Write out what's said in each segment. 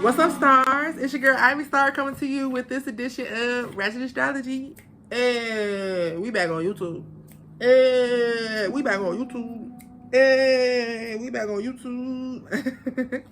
What's up, stars? It's your girl Ivy Star coming to you with this edition of Ratchet Astrology. And we back on YouTube. And we back on YouTube. And we back on YouTube.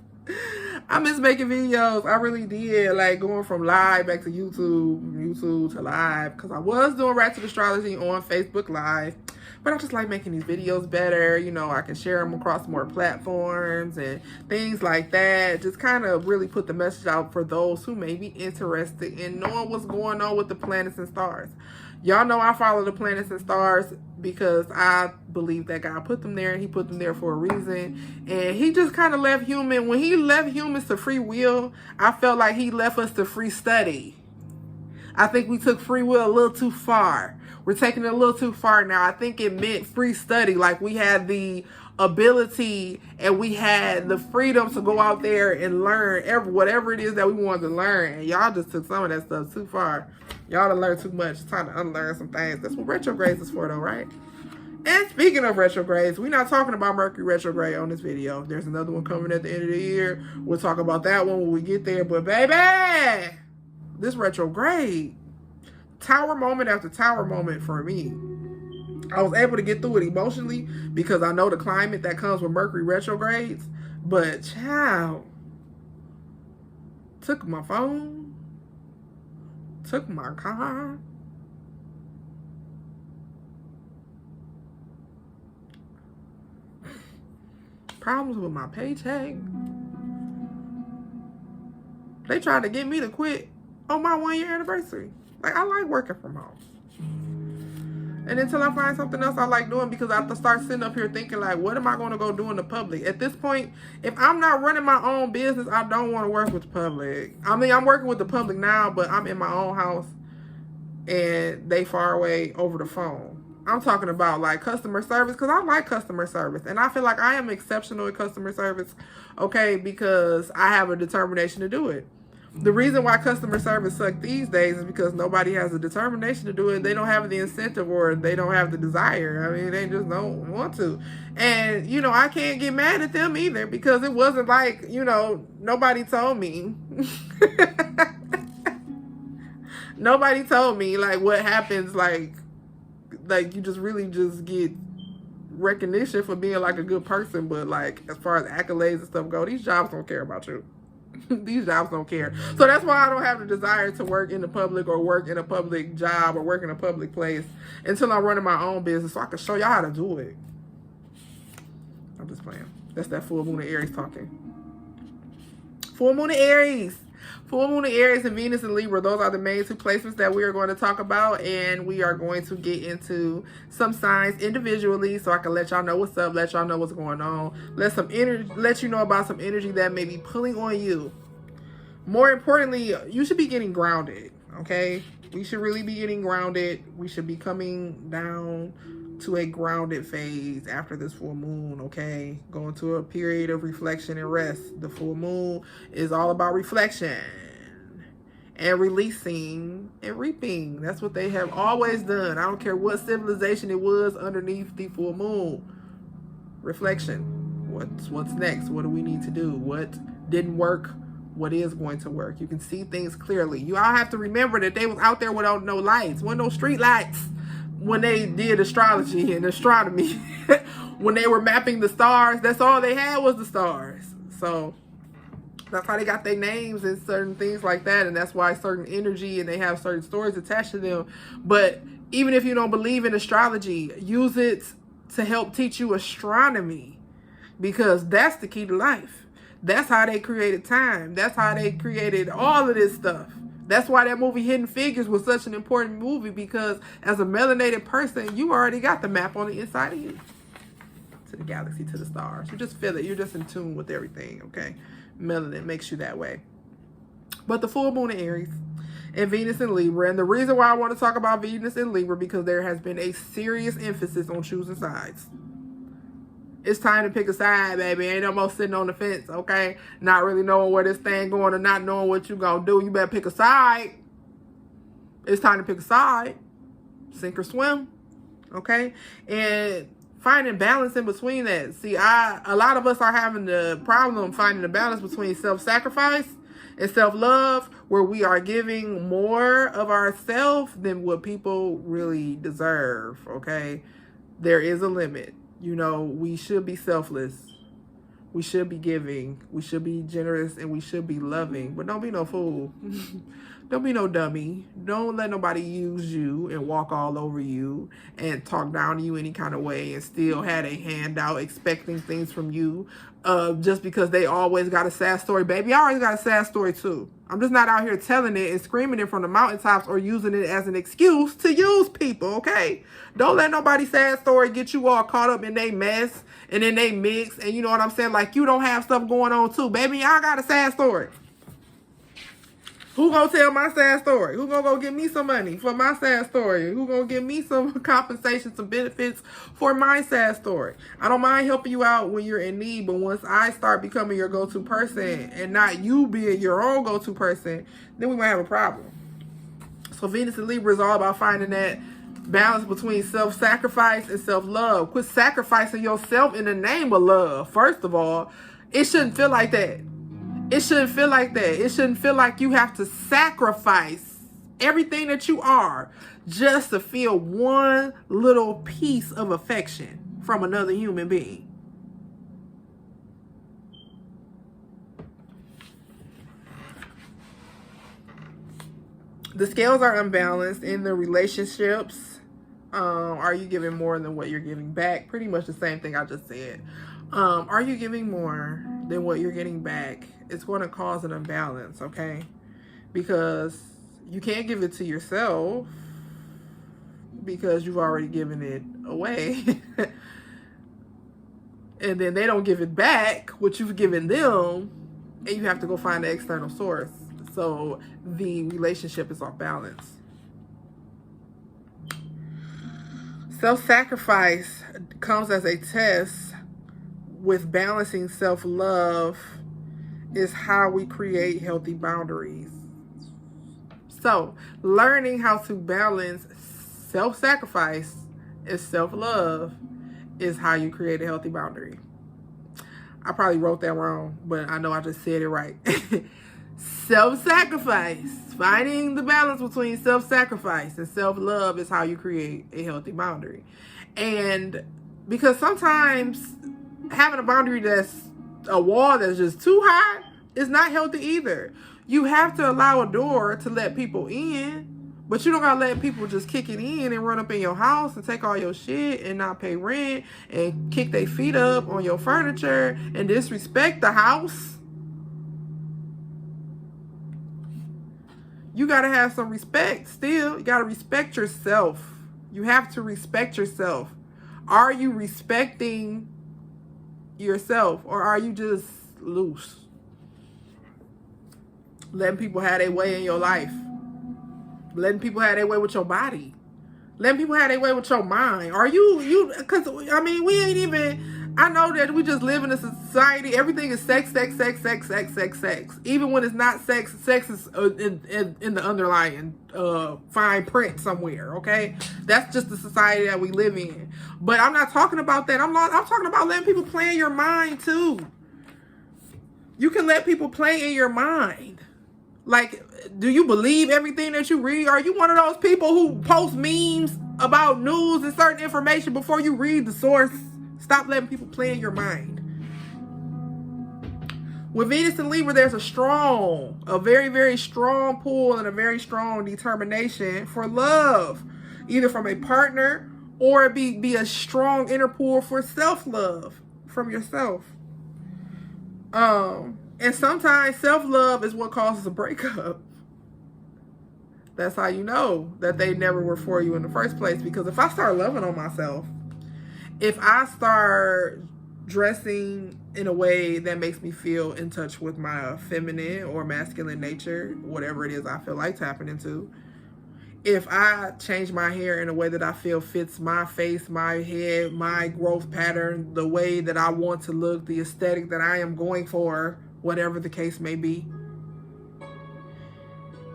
I miss making videos. I really did. Like going from live back to YouTube to live. Because I was doing Ratchet Astrology on Facebook Live. But I just like making these videos better. You know, I can share them across more platforms and things like that. Just kind of really put the message out for those who may be interested in knowing what's going on with the planets and stars. Y'all know I follow the planets and stars because I believe that God put them there and he put them there for a reason. And he just kind of left human. When he left humans to free will, I felt like he left us to free study. I think we took free will a little too far. We're taking it a little too far now. I think it meant free study. Like we had the ability and we had the freedom to go out there and learn whatever it is that we wanted to learn. And y'all just took some of that stuff too far. Y'all done learned too much. It's time to unlearn some things. That's what retrogrades is for though, right? And speaking of retrogrades, we're not talking about Mercury retrograde on this video. There's another one coming at the end of the year. We'll talk about that one when we get there. But baby, this retrograde, tower moment after tower moment for me. I was able to get through it emotionally because I know the climate that comes with Mercury retrogrades. But child, took my phone, took my car, problems with my paycheck. They tried to get me to quit on my 1 year anniversary. Like, I like working from home. And until I find something else I like doing, because I have to start sitting up here thinking, like, what am I going to go do in the public? At this point, if I'm not running my own business, I don't want to work with the public. I mean, I'm working with the public now, but I'm in my own house and they far away over the phone. I'm talking about, like, customer service, because I like customer service. And I feel like I am exceptional at customer service, okay, because I have a determination to do it. The reason why customer service sucks these days is because nobody has a determination to do it. They don't have the incentive or they don't have the desire. I mean, they just don't want to. And, you know, I can't get mad at them either because it wasn't like, you know, nobody told me. Nobody told me, like, what happens, like you just really just get recognition for being, like, a good person. But, like, as far as accolades and stuff go, these jobs don't care about you. These jobs don't care. So that's why I don't have the desire to work in the public or work in a public job or work in a public place until I'm running my own business so I can show y'all how to do it. I'm just playing. That's that full moon of Aries talking. Full moon of Aries. Full moon of Aries and Venus and Libra. Those are the main two placements that we are going to talk about. And we are going to get into some signs individually so I can let y'all know what's up, let y'all know what's going on. Let you know about some energy that may be pulling on you. More importantly, you should be getting grounded, okay? We should really be getting grounded. We should be coming down to a grounded phase after this full moon, okay? Going to a period of reflection and rest. The full moon is all about reflection and releasing and reaping. That's what they have always done. I don't care what civilization it was underneath the full moon. Reflection. What's next? What do we need to do? What didn't work? What is going to work? You can see things clearly. You all have to remember that they was out there without no lights, with no street lights when they did astrology and astronomy. When they were mapping the stars, that's all they had was the stars. So that's how they got their names and certain things like that. And that's why certain energy and they have certain stories attached to them. But even if you don't believe in astrology, use it to help teach you astronomy, because that's the key to life. That's how they created time. That's how they created all of this stuff. That's why that movie Hidden Figures was such an important movie, because as a melanated person, you already got the map on the inside of you. To the galaxy, to the stars. You just feel it. You're just in tune with everything, okay? Melanin makes you that way. But the full moon in Aries and Venus in Libra. And the reason why I want to talk about Venus in Libra, because there has been a serious emphasis on choosing sides. It's time to pick a side, baby. Ain't no more sitting on the fence, okay? Not really knowing where this thing going or not knowing what you gonna do. You better pick a side. It's time to pick a side. Sink or swim, okay? And finding balance in between that. See, a lot of us are having the problem finding the balance between self-sacrifice In self-love, where we are giving more of ourselves than what people really deserve, okay? There is a limit. You know, we should be selfless. We should be giving. We should be generous, and we should be loving. But don't be no fool. Don't be no dummy. Don't let nobody use you and walk all over you and talk down to you any kind of way and still had a handout expecting things from you just because they always got a sad story. Baby, I always got a sad story too. I'm just not out here telling it and screaming it from the mountaintops or using it as an excuse to use people, okay? Don't let nobody's sad story get you all caught up in they mess and in they mix, and you know what I'm saying? Like, you don't have stuff going on too. Baby, I got a sad story. Who gonna tell my sad story? Who gonna go get me some money for my sad story? Who gonna give me some compensation, some benefits for my sad story? I don't mind helping you out when you're in need, but once I start becoming your go-to person and not you being your own go-to person, then we might have a problem. So Venus and Libra is all about finding that balance between self-sacrifice and self-love. Quit sacrificing yourself in the name of love. First of all, it shouldn't feel like that. It shouldn't feel like that. It shouldn't feel like you have to sacrifice everything that you are just to feel one little piece of affection from another human being. The scales are unbalanced in the relationships. Are you giving more than what you're giving back? Pretty much the same thing I just said. Are you giving more than what you're getting back? It's going to cause an imbalance, okay? Because you can't give it to yourself because you've already given it away. And then they don't give it back, what you've given them, and you have to go find an external source. So the relationship is off balance. Self-sacrifice comes as a test with balancing self-love is how we create healthy boundaries. So, learning how to balance self-sacrifice and self-love is how you create a healthy boundary. I probably wrote that wrong, but I know I just said it right. Self-sacrifice, finding the balance between self-sacrifice and self-love is how you create a healthy boundary. And because sometimes having a boundary that's a wall that's just too high is not healthy either. You have to allow a door to let people in, but you don't gotta let people just kick it in and run up in your house and take all your shit and not pay rent and kick their feet up on your furniture and disrespect the house. You gotta have some respect still. You gotta respect yourself. You have to respect yourself. Are you respecting yourself, or are you just loose, letting people have their way in your life, letting people have their way with your body, letting people have their way with your mind? Are you because I mean, we ain't even, I know that we just live in a society, everything is sex, sex, sex, sex, sex, sex, sex. Even when it's not sex, sex is in the underlying fine print somewhere, okay? That's just the society that we live in. But I'm not talking about that. I'm talking about letting people play in your mind too. You can let people play in your mind. Like, do you believe everything that you read? Are you one of those people who post memes about news and certain information before you read the source? Stop letting people play in your mind. With Venus and Libra, there's a very, very strong pull and a very strong determination for love, either from a partner or be a strong inner pull for self-love from yourself. And sometimes self-love is what causes a breakup. That's how you know that they never were for you in the first place. Because if I start loving on myself, if I start dressing in a way that makes me feel in touch with my feminine or masculine nature, whatever it is I feel like tapping into, if I change my hair in a way that I feel fits my face, my head, my growth pattern, the way that I want to look, the aesthetic that I am going for, whatever the case may be,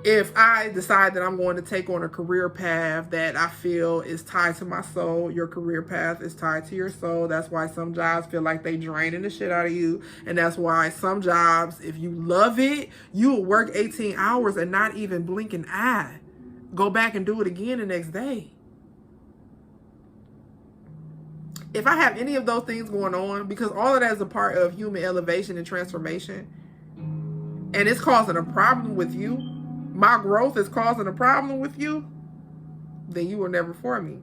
if I decide that I'm going to take on a career path that I feel is tied to my soul, your career path is tied to your soul. That's why some jobs feel like they draining the shit out of you. And that's why some jobs, if you love it, you will work 18 hours and not even blink an eye. Go back and do it again the next day. If I have any of those things going on, because all of that is a part of human elevation and transformation, and it's causing a problem with you, my growth is causing a problem with you, then you were never for me.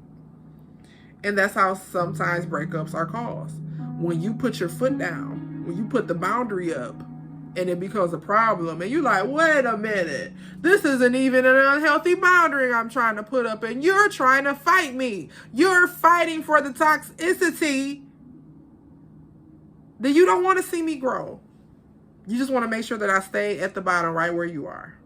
And that's how sometimes breakups are caused. When you put your foot down, when you put the boundary up, and it becomes a problem, and you're like, wait a minute, this isn't even an unhealthy boundary I'm trying to put up, and you're trying to fight me. You're fighting for the toxicity. Then you don't want to see me grow. You just want to make sure that I stay at the bottom right where you are.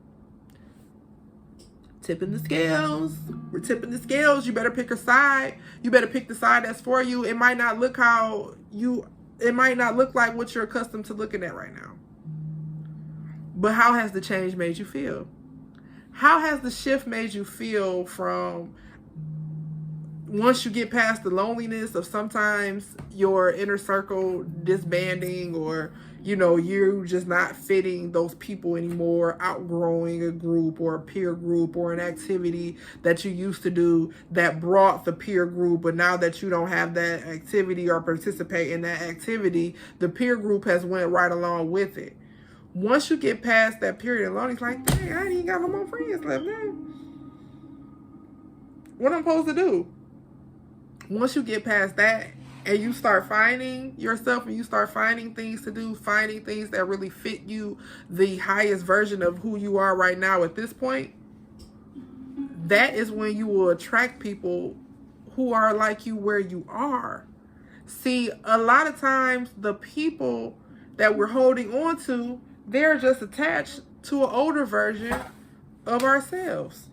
Tipping the scales. We're tipping the scales. You better pick a side. You better pick the side that's for you. It might not look like what you're accustomed to looking at right now. But how has the change made you feel? How has the shift made you feel from once you get past the loneliness of sometimes your inner circle disbanding, or you just not fitting those people anymore, outgrowing a group or a peer group or an activity that you used to do that brought the peer group, but now that you don't have that activity or participate in that activity, the peer group has went right along with it. Once you get past that period of loneliness, like, dang, I ain't even got no more friends left now. What am I supposed to do? Once you get past that and you start finding yourself and you start finding things to do, finding things that really fit you, the highest version of who you are right now at this point, that is when you will attract people who are like you where you are. See, a lot of times the people that we're holding on to, they're just attached to an older version of ourselves.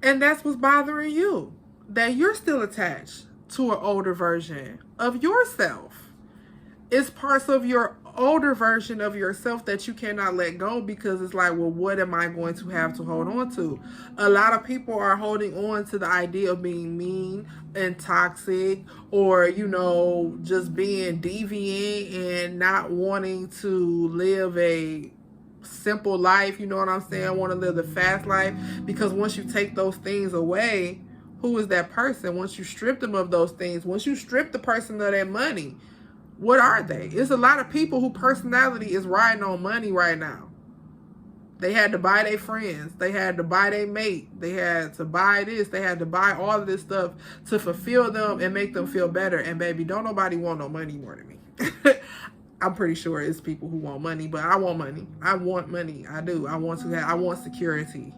And that's what's bothering you, that you're still attached to an older version of yourself. It's parts of your older version of yourself that you cannot let go, because it's like, well, what am I going to have to hold on to? A lot of people are holding on to the idea of being mean and toxic, or, just being deviant and not wanting to live a simple life, you know what I'm saying? Want to live the fast life, because once you take those things away, who is that person? Once you strip them of those things, once you strip the person of their money, what are they? It's a lot of people who personality is riding on money right now. They had to buy their friends. They had to buy their mate. They had to buy this. They had to buy all of this stuff to fulfill them and make them feel better. And baby, don't nobody want no money more than me. I'm pretty sure it's people who want money, but I want money. I want money. I do. I want security.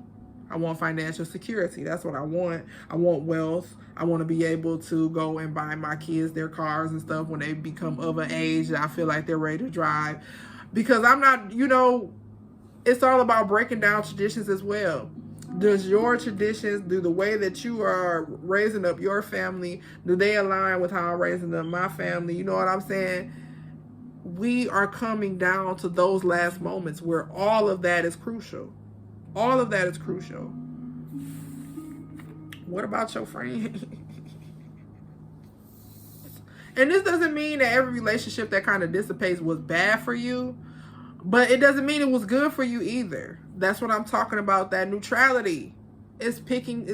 I want financial security. That's what I want. I want wealth. I want to be able to go and buy my kids their cars and stuff when they become of an age that I feel like they're ready to drive. Because I'm not, it's all about breaking down traditions as well. Does your traditions, do the way that you are raising up your family, do they align with how I'm raising up my family? You know what I'm saying? We are coming down to those last moments where all of that is crucial. All of that is crucial. What about your friend? And this doesn't mean that every relationship that kind of dissipates was bad for you, but it doesn't mean it was good for you either. That's what I'm talking about, that neutrality. It's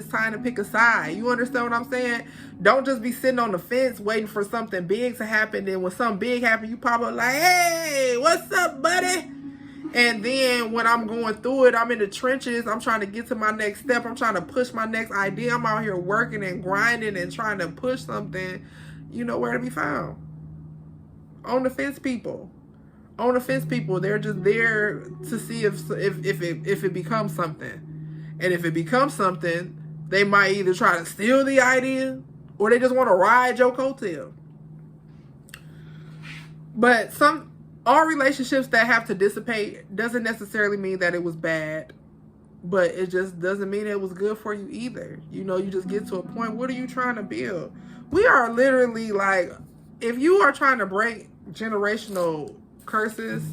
time to pick a side. You understand what I'm saying? Don't just be sitting on the fence waiting for something big to happen. Then when something big happens, you pop up like, hey, what's up, buddy? And then when I'm going through it, I'm in the trenches. I'm trying to get to my next step. I'm trying to push my next idea. I'm out here working and grinding and trying to push something. You know where to be found. On the fence people. On the fence people. They're just there to see if it becomes something. And if it becomes something, they might either try to steal the idea or they just want to ride your coattail. But all relationships that have to dissipate doesn't necessarily mean that it was bad, but it just doesn't mean it was good for you either. You just get to a point, what are you trying to build? We are literally like, if you are trying to break generational curses,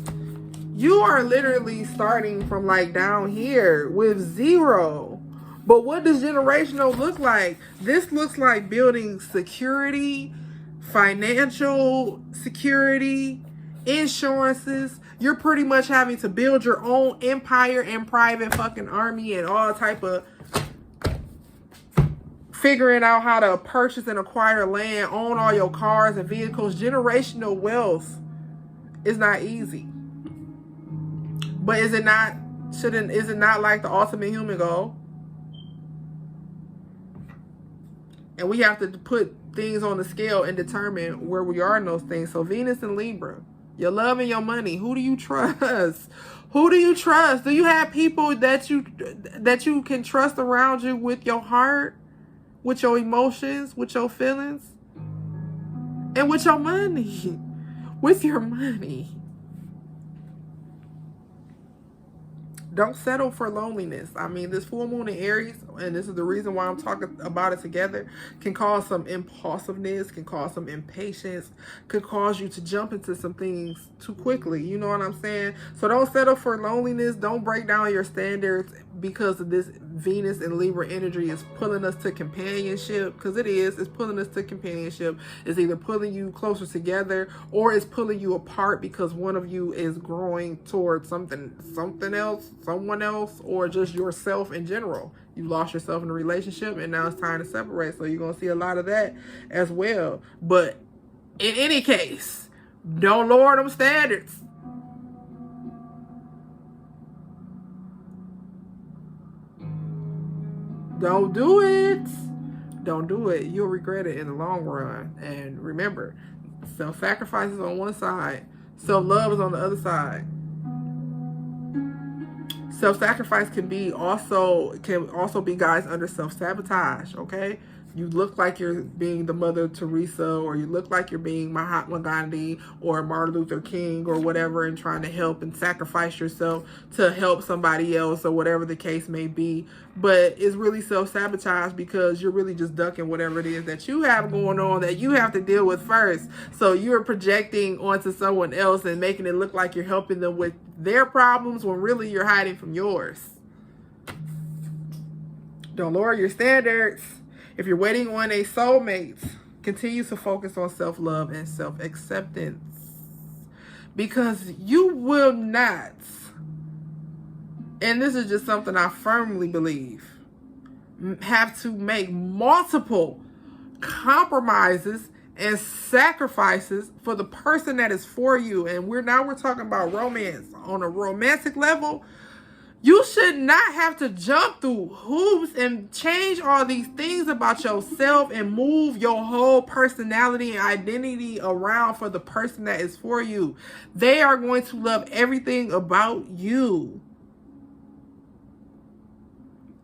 You are literally starting from like down here with 0. But what does generational look like? This looks like building security, financial security, insurances. You're pretty much having to build your own empire and private fucking army and all type of figuring out how to purchase and acquire land, own all your cars and vehicles. Generational wealth is not easy. But is it not like the ultimate human goal? And we have to put things on the scale and determine where we are in those things. So Venus and Libra, your love and your money. Who do you trust? Who do you trust? Do you have people that you can trust around you with your heart, with your emotions, with your feelings, and with your money? With your money. Don't settle for loneliness. I mean, this full moon in Aries, and this is the reason why I'm talking about it together, can cause some impulsiveness, can cause some impatience, could cause you to jump into some things too quickly. You know what I'm saying? So don't settle for loneliness. Don't break down your standards because of this Venus and Libra energy is pulling us to companionship, because it is. It's pulling us to companionship. It's either pulling you closer together or it's pulling you apart because one of you is growing towards something else, someone else, or just yourself in general. You lost yourself in a relationship and now it's time to separate. So you're going to see a lot of that as well. But in any case, don't lower them standards. Don't do it. Don't do it. You'll regret it in the long run. And remember, self-sacrifice is on one side. Self-love is on the other side. Self-sacrifice can also be, guys, under self-sabotage, okay? You look like you're being the Mother Teresa, or you look like you're being Mahatma Gandhi or Martin Luther King or whatever, and trying to help and sacrifice yourself to help somebody else or whatever the case may be. But it's really self-sabotage because you're really just ducking whatever it is that you have going on that you have to deal with first. So you're projecting onto someone else and making it look like you're helping them with their problems when really you're hiding from yours. Don't lower your standards. If you're waiting on a soulmate, continue to focus on self-love and self-acceptance, because you will not, and this is just something I firmly believe, have to make multiple compromises and sacrifices for the person that is for you. And we're talking about romance. On a romantic level, you should not have to jump through hoops and change all these things about yourself and move your whole personality and identity around for the person that is for you. They are going to love everything about you.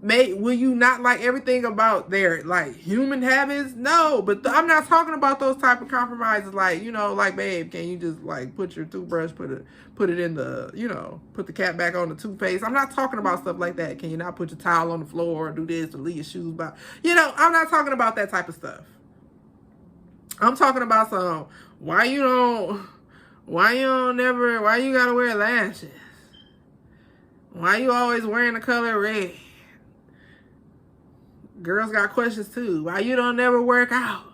Will you not like everything about their like human habits? No, but I'm not talking about those type of compromises. Like, like, babe, can you just like put your toothbrush, put it in the, put the cap back on the toothpaste? I'm not talking about stuff like that. Can you not put your towel on the floor or do this or leave your shoes by? I'm not talking about that type of stuff. I'm talking about why you gotta wear lashes? Why you always wearing the color red? Girls got questions too. Why you don't never work out?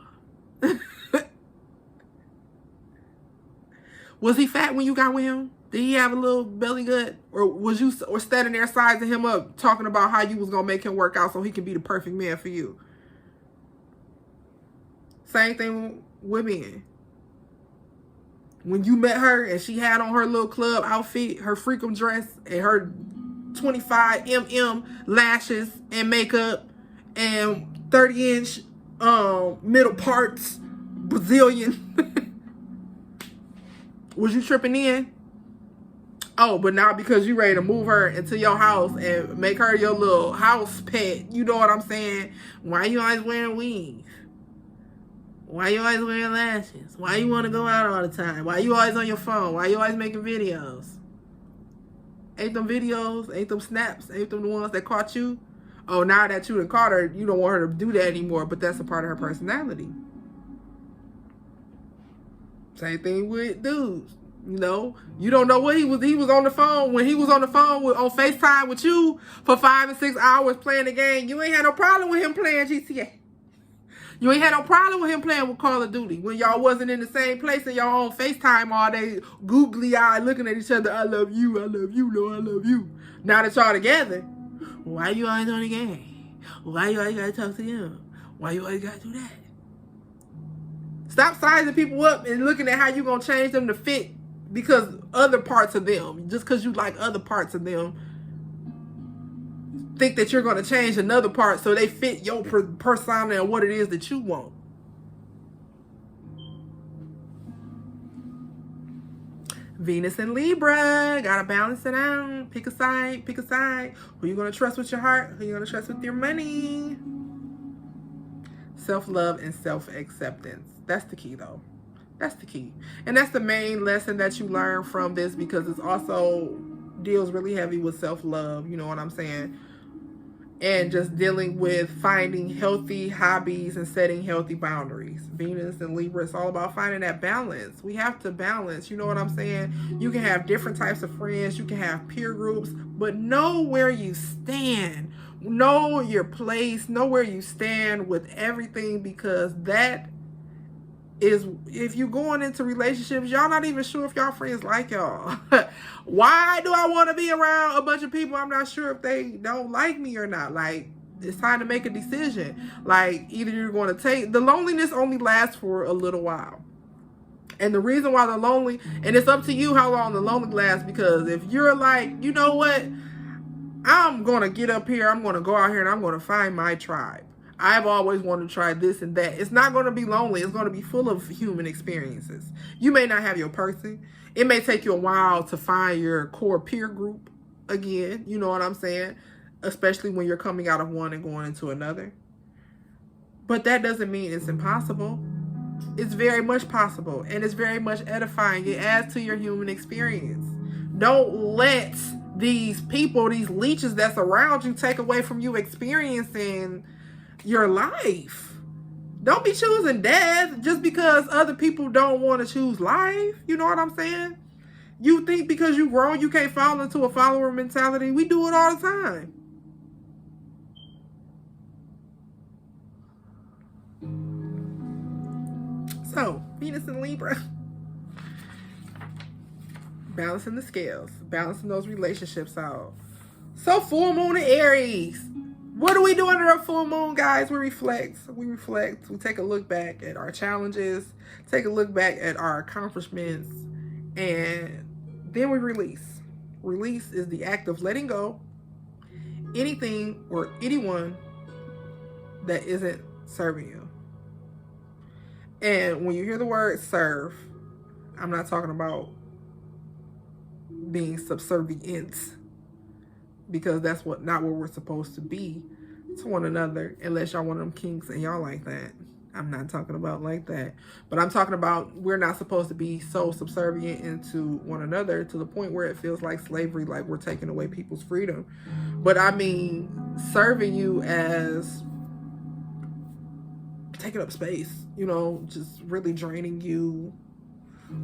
Was he fat when you got with him? Did he have a little belly gut? Or was you standing there sizing him up, talking about how you was going to make him work out so he can be the perfect man for you? Same thing with men. When you met her and she had on her little club outfit, her freakum dress, and her 25mm lashes and makeup, and 30-inch middle parts Brazilian. Was you tripping in? Oh, but now because you ready to move her into your house and make her your little house pet, you know what I'm saying? Why you always wearing weave? Why you always wearing lashes? Why you want to go out all the time? Why you always on your phone? Why you always making videos? Ain't them videos, ain't them snaps, ain't them the ones that caught you? Oh, now that you done caught her, you don't want her to do that anymore, but that's a part of her personality. Same thing with dudes. You know, you don't know what he was on the phone. When he was on the phone on FaceTime with you for 5 and 6 hours playing the game, you ain't had no problem with him playing GTA. You ain't had no problem with him playing with Call of Duty when y'all wasn't in the same place and y'all on FaceTime all day, googly eyed, looking at each other. I love you, no, I love you. Now that y'all together, why you always on the game? Why you always gotta talk to him? Why you always gotta do that? Stop sizing people up and looking at how you gonna change them to fit because other parts of them, just because you like other parts of them, think that you're going to change another part so they fit your persona and what it is that you want. Venus and Libra, gotta balance it out. Pick a side, pick a side. Who you going to trust with your heart? Who you going to trust with your money? Self-love and self-acceptance. That's the key, though. That's the key. And that's the main lesson that you learn from this, because it's also deals really heavy with self-love, you know what I'm saying? And just dealing with finding healthy hobbies and setting healthy boundaries. Venus and Libra, it's all about finding that balance. We have to balance, you know what I'm saying? You can have different types of friends, you can have peer groups, but know where you stand. Know your place, know where you stand with everything, because that is, if you're going into relationships, y'all not even sure if y'all friends like y'all. Why do I want to be around a bunch of people I'm not sure if they don't like me or not? Like, it's time to make a decision. Like, either you're going to take, the loneliness only lasts for a little while. And the reason why the lonely, and it's up to you how long the lonely lasts, because if you're like, you know what, I'm going to get up here, I'm going to go out here and I'm going to find my tribe. I've always wanted to try this and that. It's not going to be lonely. It's going to be full of human experiences. You may not have your person. It may take you a while to find your core peer group again. You know what I'm saying? Especially when you're coming out of one and going into another. But that doesn't mean it's impossible. It's very much possible. And it's very much edifying. It adds to your human experience. Don't let these people, these leeches that's around you, take away from you experiencing your life. Don't be choosing death just because other people don't want to choose life. You know what I'm saying? You think because you grown you can't fall into a follower mentality. We do it all the time. So, Venus and Libra. Balancing the scales. Balancing those relationships out. So, full moon in Aries. What do we do under a full moon, guys? We reflect. We reflect. We take a look back at our challenges, take a look back at our accomplishments, and then we release. Release is the act of letting go anything or anyone that isn't serving you. And when you hear the word serve, I'm not talking about being subservient, because that's not what we're supposed to be to one another, unless y'all one of them kinks and y'all like that. I'm not talking about like that. But I'm talking about we're not supposed to be so subservient into one another to the point where it feels like slavery, like we're taking away people's freedom. But I mean, serving you as taking up space, you know, just really draining you,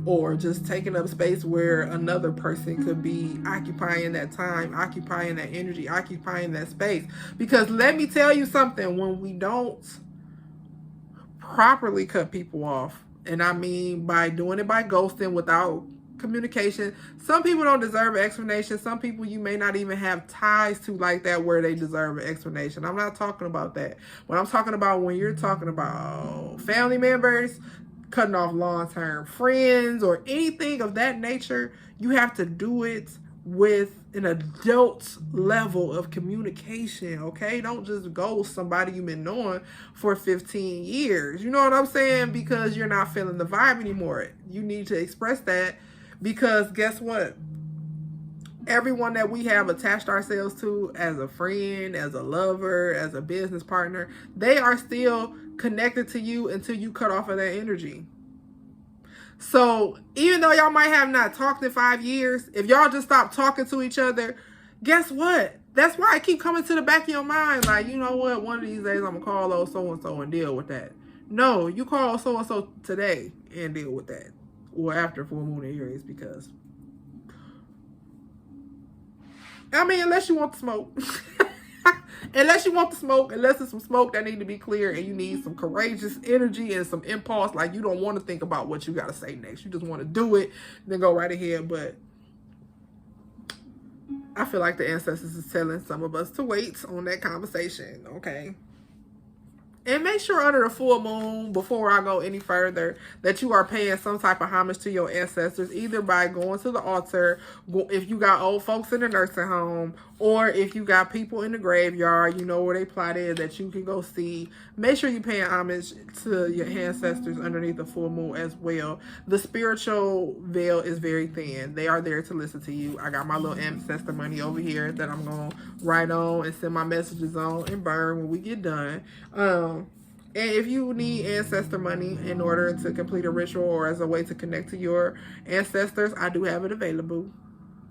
or just taking up space where another person could be occupying that time, occupying that energy, occupying that space. Because let me tell you something, when we don't properly cut people off, and I mean by doing it by ghosting without communication, some people don't deserve an explanation. Some people you may not even have ties to like that where they deserve an explanation. I'm not talking about that. What I'm talking about, when you're talking about family members, cutting off long-term friends, or anything of that nature, you have to do it with an adult level of communication, okay? Don't just ghost somebody you've been knowing for 15 years. You know what I'm saying? Because you're not feeling the vibe anymore. You need to express that, because guess what? Everyone that we have attached ourselves to as a friend, as a lover, as a business partner, they are still connected to you until you cut off of that energy. So even though y'all might have not talked in 5 years, if y'all just stop talking to each other, guess what? That's why I keep coming to the back of your mind. Like, you know what? One of these days I'm going to call old so-and-so and deal with that. No, you call so-and-so today and deal with that. Well, after full moon in Aries, because I mean, unless you want to smoke. Unless you want to smoke, unless it's some smoke that need to be clear and you need some courageous energy and some impulse, like you don't want to think about what you got to say next. You just want to do it, then go right ahead. But I feel like the ancestors is telling some of us to wait on that conversation, okay? And make sure under the full moon, before I go any further, that you are paying some type of homage to your ancestors, either by going to the altar, if you got old folks in the nursing home, or if you got people in the graveyard, you know where they plot is, that you can go see. Make sure you're paying homage to your ancestors underneath the full moon as well. The spiritual veil is very thin. They are there to listen to you. I got my little ancestor money over here that I'm going to write on and send my messages on and burn when we get done. And if you need ancestor money in order to complete a ritual or as a way to connect to your ancestors, I do have it available.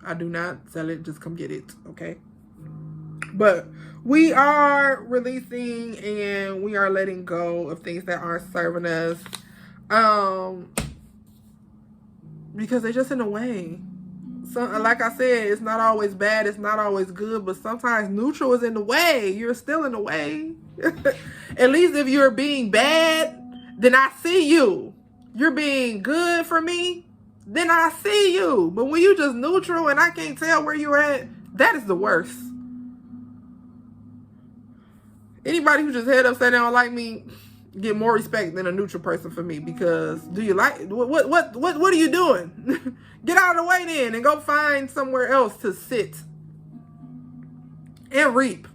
I do not sell it. Just come get it, okay? But we are releasing and we are letting go of things that aren't serving us, because they're just in the way. So, like I said, it's not always bad. It's not always good. But sometimes neutral is in the way. You're still in the way. At least if you're being bad, then I see you. You're being good for me, then I see you. But when you just neutral and I can't tell where you're at, that is the worst. Anybody who just head up say they don't like me, get more respect than a neutral person for me. Because do you like what are you doing? Get out of the way then and go find somewhere else to sit and reap.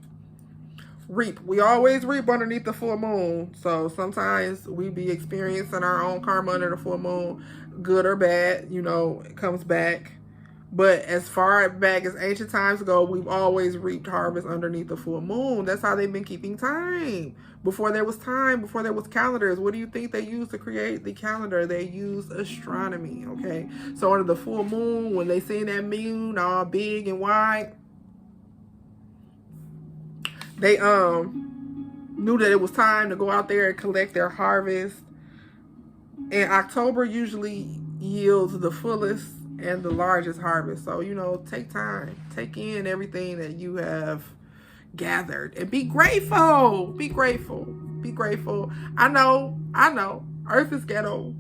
We always reap underneath the full moon. So sometimes we be experiencing our own karma under the full moon, good or bad, you know, it comes back. But as far back as ancient times go, we've always reaped harvest underneath the full moon. That's how they've been keeping time. Before there was time, before there was calendars, what do you think they used to create the calendar? They used astronomy, okay? So under the full moon, when they seen that moon all big and wide, they knew that it was time to go out there and collect their harvest. And October usually yields the fullest and the largest harvest. So, you know, take time. Take in everything that you have gathered. And be grateful. Be grateful. Be grateful. I know. Earth is ghetto.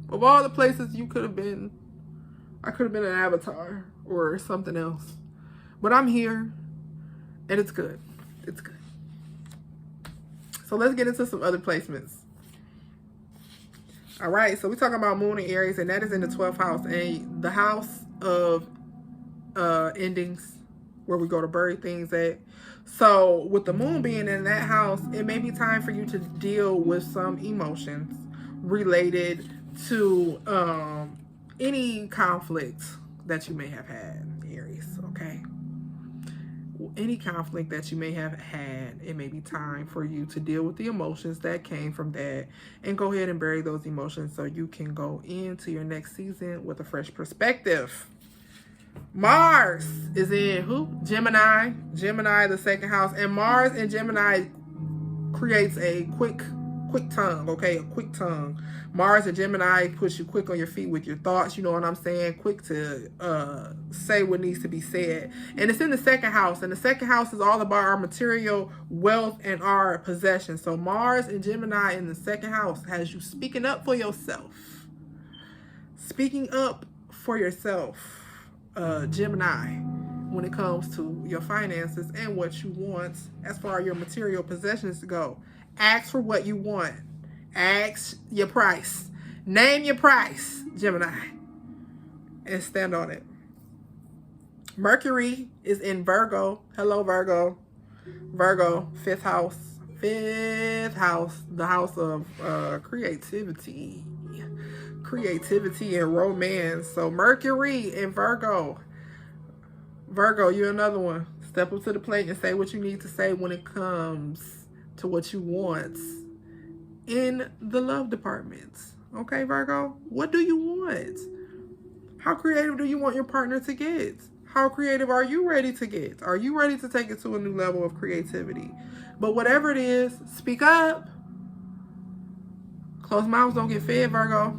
Of all the places you could have been, I could have been an avatar or something else. But I'm here. And it's good. It's good. So let's get into some other placements. All right, so we're talking about Moon in Aries, and that is in the 12th house, and the house of endings, where we go to bury things at. So with the Moon being in that house, it may be time for you to deal with some emotions related to any conflict that you may have had, Aries, okay? Any conflict that you may have had, it may be time for you to deal with the emotions that came from that and go ahead and bury those emotions so you can go into your next season with a fresh perspective. Mars is in who? Gemini, the second house. And Mars in Gemini creates a quick tongue, okay? A quick tongue. Mars and Gemini puts you quick on your feet with your thoughts, you know what I'm saying? Quick to say what needs to be said. And it's in the second house. And the second house is all about our material wealth and our possessions. So Mars and Gemini in the second house has you speaking up for yourself. Speaking up for yourself, Gemini, when it comes to your finances and what you want as far as your material possessions go. Ask for what you want. Ask your price. Name your price, Gemini, and stand on it. Mercury is in Virgo. Hello, Virgo. Virgo, fifth house. The house of creativity and romance. So Mercury in Virgo. Virgo, you're another one. Step up to the plate and say what you need to say when it comes to what you want in the love department. Okay, Virgo? What do you want? How creative do you want your partner to get? How creative are you ready to get? Are you ready to take it to a new level of creativity? But whatever it is, speak up. Closed mouths don't get fed, Virgo.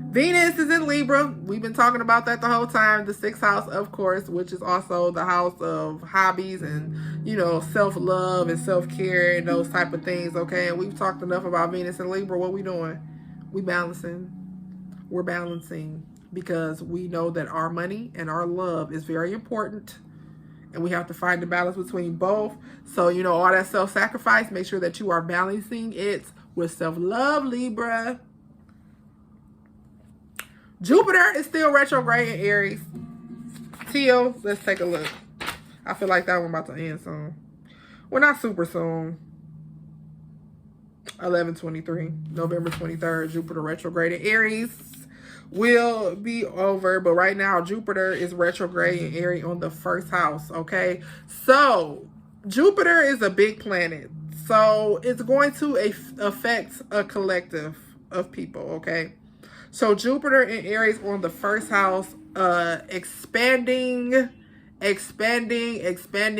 Venus is in Libra. We've been talking about that the whole time. The sixth house, of course, which is also the house of hobbies and, self-love and self-care and those type of things, okay? And we've talked enough about Venus and Libra. What we doing? We balancing. We're balancing because we know that our money and our love is very important. And we have to find the balance between both. So, all that self-sacrifice, make sure that you are balancing it with self-love, Libra. Jupiter is still retrograde in Aries. Teal, let's take a look. I feel like that one about to end soon. Well, not super soon. 11/23, November 23rd, Jupiter retrograde in Aries will be over. But right now, Jupiter is retrograde in Aries on the first house, okay? So, Jupiter is a big planet. So, it's going to affect a collective of people, okay? So Jupiter in Aries on the first house, expanding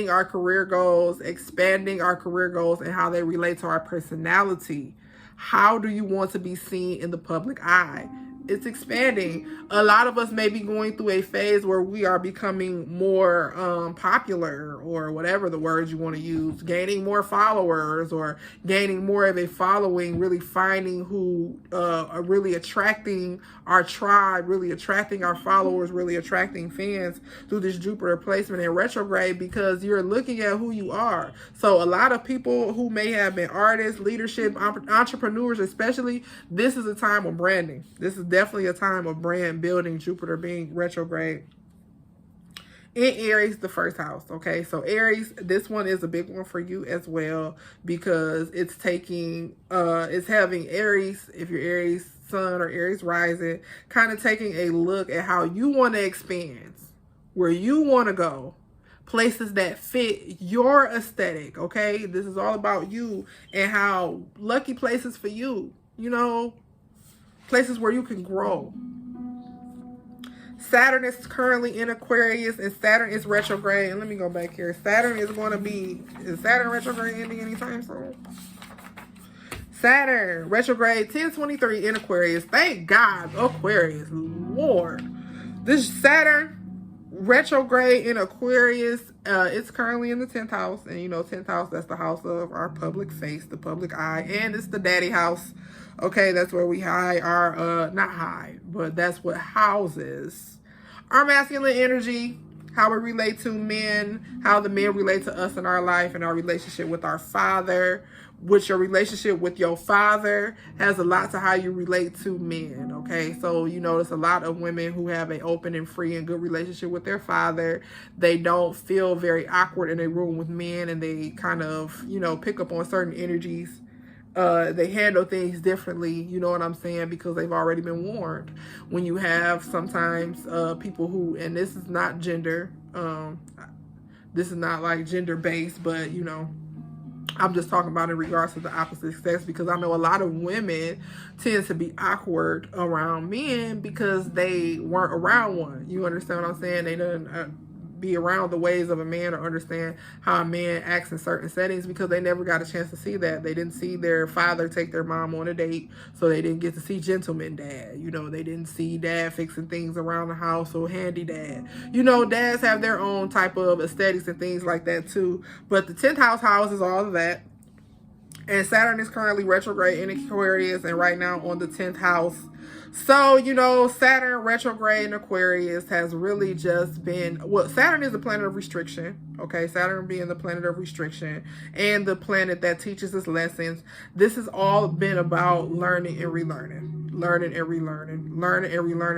our career goals, and how they relate to our personality. How do you want to be seen in the public eye? It's expanding. A lot of us may be going through a phase where we are becoming more popular, or whatever the words you want to use, gaining more followers or gaining more of a following, really finding who are really attracting our tribe, really attracting our followers, really attracting fans through this Jupiter placement in retrograde, because you're looking at who you are. So a lot of people who may have been artists, leadership, entrepreneurs especially, this is a time of branding. This is definitely a time of brand building, Jupiter being retrograde in Aries, the first house, okay? So Aries, this one is a big one for you as well, because it's having Aries, if you're Aries sun or Aries rising, kind of taking a look at how you want to expand, where you want to go, places that fit your aesthetic, okay? This is all about you and how lucky places for you, places where you can grow. Saturn is currently in Aquarius, and Saturn is retrograde. And let me go back here. Is Saturn retrograde ending anytime soon? Saturn retrograde 10/23 in Aquarius. Thank God, Aquarius, Lord. This Saturn retrograde in Aquarius, it's currently in the 10th house. And 10th house, that's the house of our public face, the public eye. And it's the daddy house. Okay, that's where we hide our, not hide, but that's what houses our masculine energy, how we relate to men, how the men relate to us in our life, and our relationship with our father, which your relationship with your father has a lot to how you relate to men, okay? So you notice a lot of women who have an open and free and good relationship with their father, they don't feel very awkward in a room with men, and they kind of, pick up on certain energies. They handle things differently, you know what I'm saying, because they've already been warned. When you have sometimes people who, and this is not gender, this is not like gender based, but I'm just talking about in regards to the opposite sex, because I know a lot of women tend to be awkward around men because they weren't around one. You understand what I'm saying? They didn't be around the ways of a man or understand how a man acts in certain settings, because they never got a chance to see that. They didn't see their father take their mom on a date, so they didn't get to see gentleman dad. They didn't see dad fixing things around the house, or handy dad. Dads have their own type of aesthetics and things like that too. But the 10th house is all of that. And Saturn is currently retrograde in Aquarius, and right now on the 10th house. So, Saturn retrograde in Aquarius has really just been, Saturn is the planet of restriction, okay? Saturn being the planet of restriction and the planet that teaches us lessons. This has all been about learning and relearning,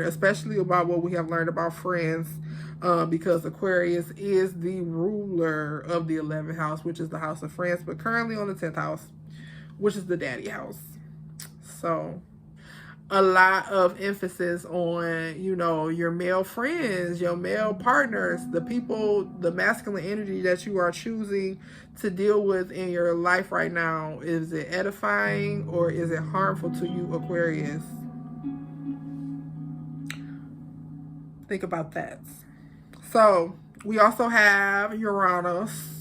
especially about what we have learned about friends, because Aquarius is the ruler of the 11th house, which is the house of friends, but currently on the 10th house, which is the daddy house. So a lot of emphasis on, your male friends, your male partners, the people, the masculine energy that you are choosing to deal with in your life right now. Is it edifying or is it harmful to you, Aquarius? Think about that. So we also have Uranus.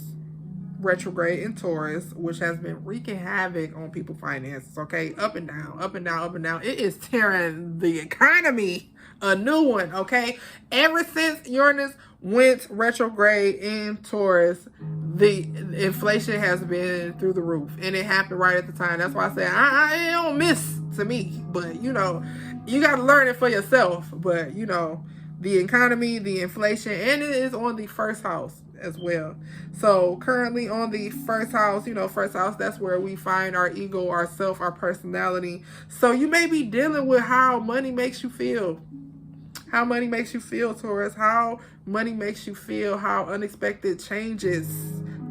retrograde in Taurus, which has been wreaking havoc on people's finances, okay? Up and down, up and down, up and down. It is tearing the economy a new one, okay? Ever since Uranus went retrograde in Taurus, the inflation has been through the roof, and it happened right at the time. That's why I said I don't miss to me, but you know, you got to learn it for yourself. But you know, the economy, the inflation, and it is on the first house as well. So currently on the first house, you know, first house, that's where we find our ego, our self, our personality. So you may be dealing with how money makes you feel. How money makes you feel, Taurus. How money makes you feel. How unexpected changes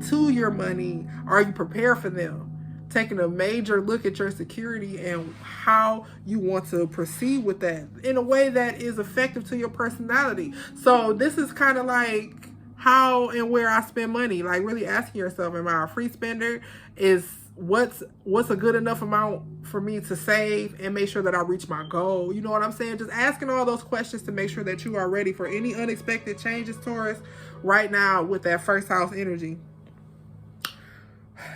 to your money. Are you prepared for them? Taking a major look at your security and how you want to proceed with that in a way that is effective to your personality. So this is kind of like how and where I spend money. Like really asking yourself, am I a free spender? Is what's a good enough amount for me to save and make sure that I reach my goal? You know what I'm saying? Just asking all those questions to make sure that you are ready for any unexpected changes, Taurus, right now with that first house energy.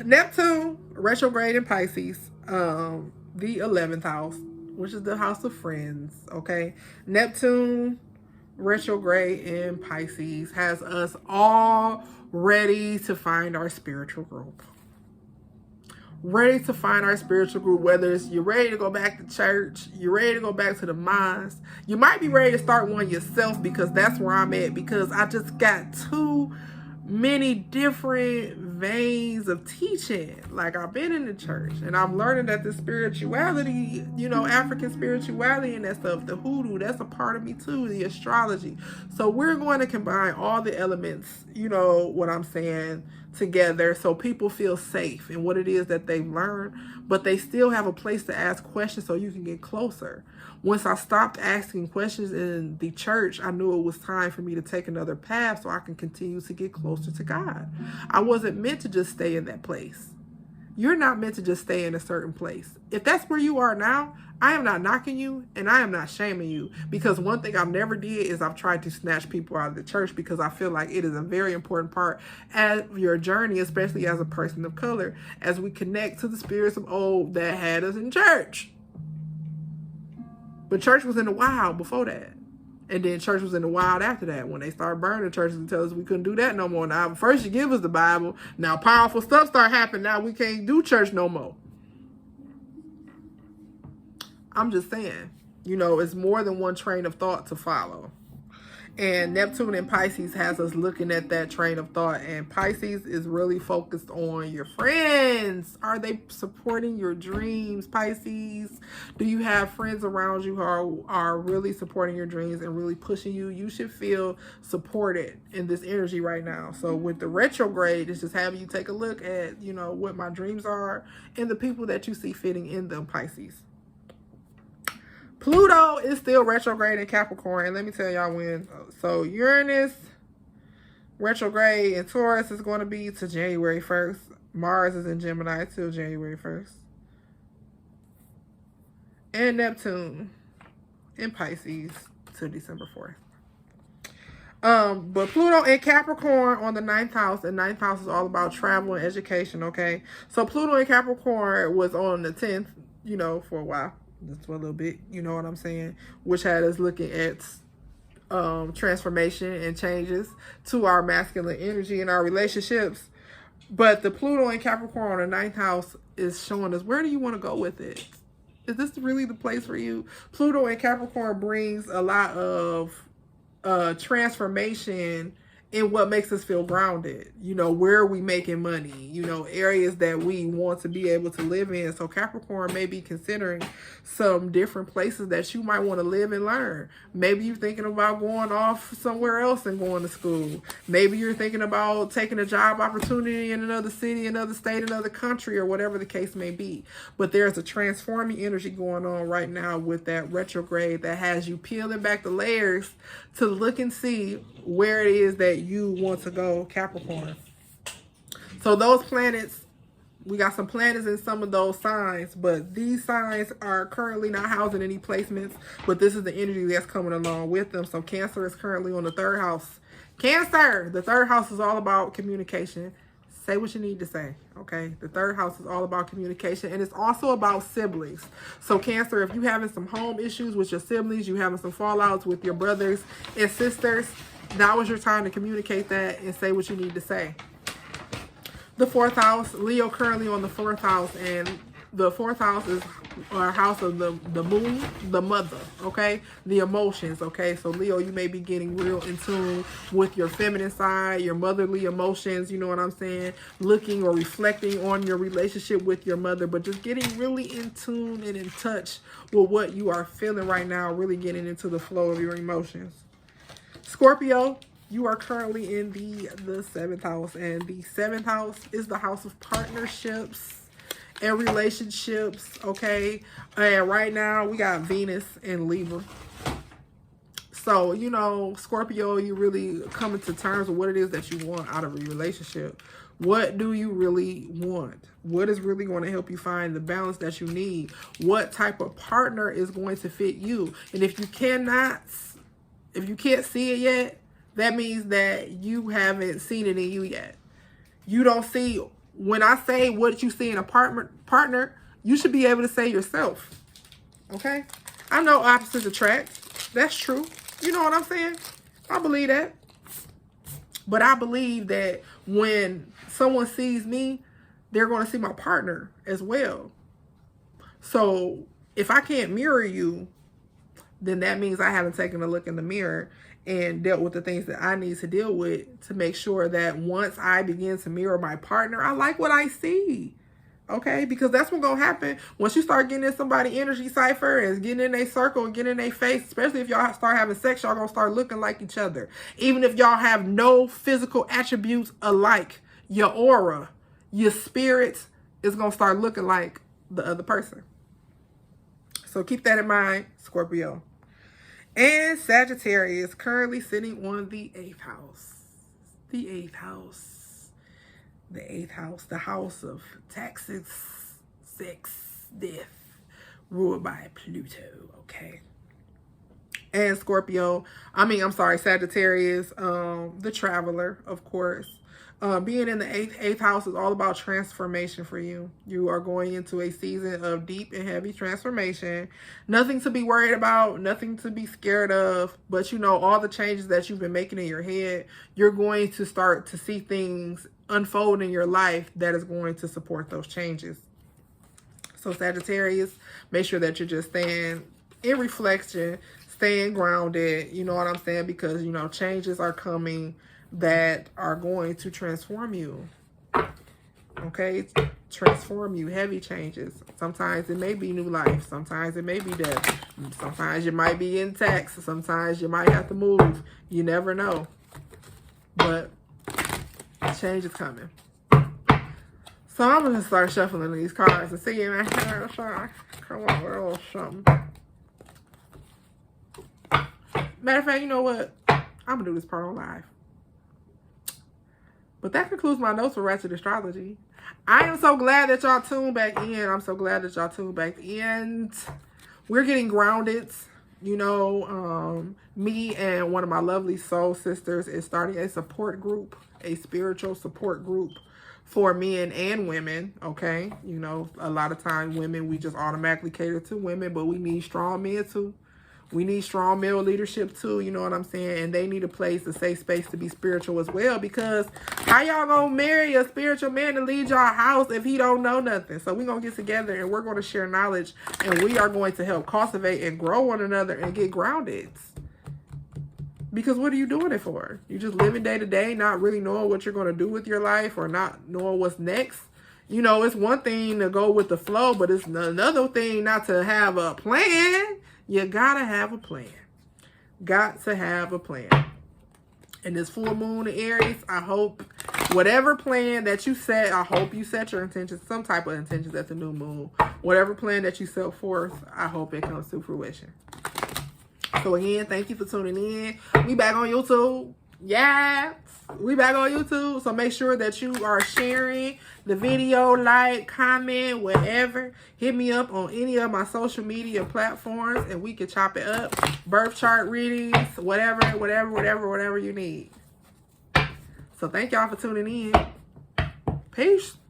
Neptune retrograde in Pisces, the 11th house, which is the house of friends, okay? Neptune retrograde in Pisces has us all ready to find our spiritual group. Ready to find our spiritual group, whether it's you're ready to go back to church, you're ready to go back to the mosque. You might be ready to start one yourself, because that's where I'm at, because I just got too many different veins of teaching. Like I've been in the church and I'm learning that the spirituality, you know, African spirituality and that stuff, the hoodoo, that's a part of me too, the astrology. So we're going to combine all the elements, you know what I'm saying, together so people feel safe in what it is that they've learned, but they still have a place to ask questions so you can get closer. Once I stopped asking questions in the church, I knew it was time for me to take another path so I can continue to get closer to God. I wasn't meant to just stay in that place. You're not meant to just stay in a certain place. If that's where you are now, I am not knocking you and I am not shaming you, because one thing I've never did is I've tried to snatch people out of the church, because I feel like it is a very important part of your journey, especially as a person of color, as we connect to the spirits of old that had us in church. But church was in the wild before that. And then church was in the wild after that, when they started burning churches and tell us we couldn't do that no more. Now, first you give us the Bible. Now powerful stuff start happening. Now we can't do church no more. I'm just saying, you know, it's more than one train of thought to follow. And Neptune in Pisces has us looking at that train of thought. And Pisces is really focused on your friends. Are they supporting your dreams, Pisces? Do you have friends around you who are really supporting your dreams and really pushing you? You should feel supported in this energy right now. So with the retrograde, it's just having you take a look at, you know, what my dreams are and the people that you see fitting in them, Pisces. Pluto is still retrograde in Capricorn, and let me tell y'all when. So Uranus retrograde in Taurus is going to be to January 1st. Mars is in Gemini till January 1st. And Neptune in Pisces till December 4th. But Pluto in Capricorn on the 9th house, and 9th house is all about travel and education, okay? So Pluto in Capricorn was on the 10th, you know, for a while. Just for a little bit, you know what I'm saying? Which had us looking at transformation and changes to our masculine energy in our relationships. But the Pluto in Capricorn on the 9th house is showing us, where do you want to go with it? Is this really the place for you? Pluto in Capricorn brings a lot of transformation in what makes us feel grounded. You know, where are we making money? You know, areas that we want to be able to live in. So Capricorn may be considering some different places that you might want to live and learn. Maybe you're thinking about going off somewhere else and going to school. Maybe you're thinking about taking a job opportunity in another city, another state, another country, or whatever the case may be. But there's a transforming energy going on right now with that retrograde that has you peeling back the layers to look and see where it is that you want to go, Capricorn. So those planets, we got some planets in some of those signs, but these signs are currently not housing any placements, but this is the energy that's coming along with them. So Cancer is currently on the 3rd house. Cancer, the 3rd house is all about communication, Say what you need to say, okay? The third house is all about communication, and it's also about siblings. So Cancer, if you're having some home issues with your siblings, you're having some fallouts with your brothers and sisters, now is your time to communicate that and say what you need to say. The fourth house, Leo currently on the fourth house, and the fourth house is our house of the moon, the mother, okay? The emotions, okay? So Leo, you may be getting real in tune with your feminine side, your motherly emotions, you know what I'm saying? Looking or reflecting on your relationship with your mother, but just getting really in tune and in touch with what you are feeling right now, really getting into the flow of your emotions. Scorpio, you are currently in the seventh house, and the seventh house is the house of partnerships and relationships, okay? And right now we got Venus in Libra. So, you know, Scorpio, you really coming to terms with what it is that you want out of a relationship. What do you really want? What is really going to help you find the balance that you need? What type of partner is going to fit you? And if you can't see it yet, that means that you haven't seen it in you yet. You don't see. When I say what you see in a partner, you should be able to say yourself. Okay? I know opposites attract. That's true. You know what I'm saying? I believe that. But I believe that when someone sees me, they're going to see my partner as well. So if I can't mirror you, then that means I haven't taken a look in the mirror and dealt with the things that I need to deal with to make sure that once I begin to mirror my partner, I like what I see. Okay? Because that's what's going to happen once you start getting in somebody's energy cipher and getting in their circle and getting in their face, especially if y'all start having sex, y'all going to start looking like each other. Even if y'all have no physical attributes alike, your aura, your spirit is going to start looking like the other person. So keep that in mind, Scorpio. And Sagittarius currently sitting on the 8th house. The 8th house. The 8th house. The house of taxes, sex, death. Ruled by Pluto. Okay. And Sagittarius, the traveler, of course. Being in the eighth house is all about transformation for you. You are going into a season of deep and heavy transformation. Nothing to be worried about, nothing to be scared of. But you know, all the changes that you've been making in your head, you're going to start to see things unfold in your life that is going to support those changes. So Sagittarius, make sure that you're just staying in reflection, staying grounded, you know what I'm saying? Because, you know, changes are coming that are going to transform you. Okay? Transform you. Heavy changes. Sometimes it may be new life. Sometimes it may be death. Sometimes you might be in tax. Sometimes you might have to move. You never know. But change is coming. So I'm going to start shuffling these cards and see if I come on with a little something. Matter of fact, you know what? I'm going to do this part on live. But that concludes my notes for Ratchet Astrology. I am so glad that y'all tuned back in. I'm so glad that y'all tuned back in. We're getting grounded. You know, me and one of my lovely soul sisters is starting a support group, a spiritual support group for men and women, okay? You know, a lot of times women, we just automatically cater to women, but we need strong men too. We need strong male leadership too, you know what I'm saying? And they need a place, a safe space to be spiritual as well, because how y'all gonna marry a spiritual man and lead y'all house if he don't know nothing? So we're gonna get together and we're gonna share knowledge, and we are going to help cultivate and grow one another and get grounded. Because what are you doing it for? You just living day to day, not really knowing what you're gonna do with your life or not knowing what's next. You know, it's one thing to go with the flow, but it's another thing not to have a plan. You gotta have a plan. Got to have a plan. And this full moon in Aries, I hope whatever plan that you set, I hope you set your intentions, some type of intentions at the new moon. Whatever plan that you set forth, I hope it comes to fruition. So again, thank you for tuning in. We back on YouTube. Yeah, we back on YouTube. So make sure that you are sharing the video, like, comment, whatever. Hit me up on any of my social media platforms and we can chop it up. Birth chart readings, whatever you need. So thank y'all for tuning in. Peace.